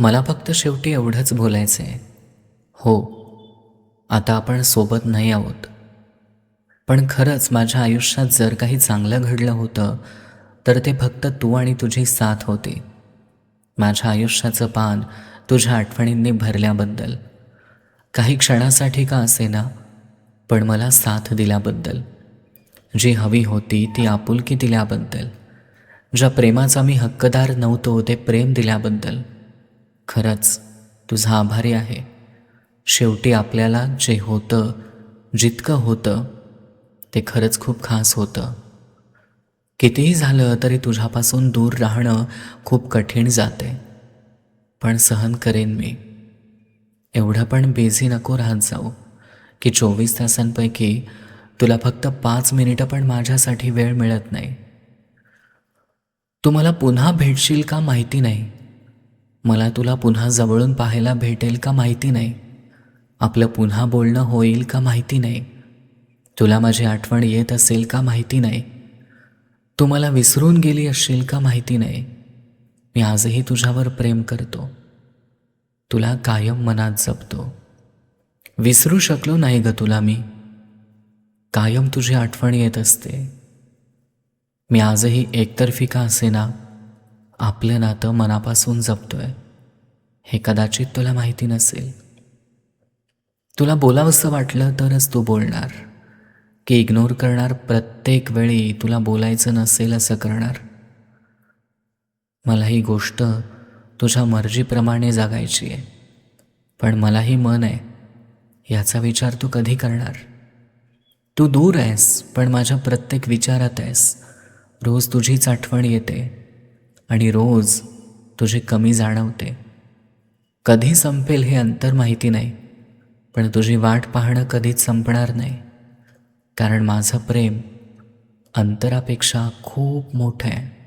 मला फक्त शेवटी एवढंच बोलायचं आहे. हो, आता आपण सोबत नाही आहोत. पण खरंच माझ्या आयुष्यात जर काही चांगलं घडलं होतं तर ते फक्त तू आणि तुझी साथ होती. माझ्या आयुष्याचं पान तुझ्या आठवणींनी भरल्याबद्दल, काही क्षणासाठी का असेना, पण मला साथ दिल्याबद्दल, जी हवी होती ती आपुलकी दिल्याबद्दल, ज्या प्रेमाचा मी हक्कदार नव्हतो ते प्रेम दिल्याबद्दल खरंच तुझा आभारी आहे. शेवटी आपल्याला जे होतं, जितकं होतं ते खरंच खूप खास होतं. कितीही झालं तरी तुझ्यापासून दूर राहणं खूप कठीण जाते, पण सहन करेन मी. एवढं पण बिझी नको राहत जाऊ की 24 तासांपैकी तुला फक्त 5 मिनिटं पण माझ्यासाठी वेळ मिळत नाही. तू मला पुन्हा भेटशील का माहिती नाही, मला तुला पुन्हा जवळून पाहायला भेटेल का माहिती नाही, आपलं पुन्हा बोलणं होईल का माहिती नाही, तुला माझी आठवण येत असेल का माहिती नाही, तू मला विसरून गेली असशील का माहिती नाही. मी आजही तुझ्यावर प्रेम करतो, तुला कायम मनात जपतो. विसरू शकलो नाही ग तुला मी, कायम तुझी आठवण येत असते. मी आजही एकतर्फी का असेना आपलं नातं मनापासून जपतोय. हे कदाचित तुला माहिती नसेल. तुला बोलावंसं वाटलं तरच तू बोलणार, की इग्नोर करणार प्रत्येक वेळी तुला बोलायचं नसेल असं करणार. मला ही गोष्ट तुझ्या मर्जीप्रमाणे जगायची आहे, पण मलाही मन आहे, याचा विचार तू कधी करणार. तू दूर आहेस पण माझ्या प्रत्येक विचारात आहेस. रोज तुझीच आठवण येते आणि रोज तुझी कमी जाणवते. कधी संपेल हे अंतर माहिती नाही, पण तुझी वाट पाहणं कधीच संपणार नाही, कारण माझं प्रेम अंतरापेक्षा खूप मोठं आहे.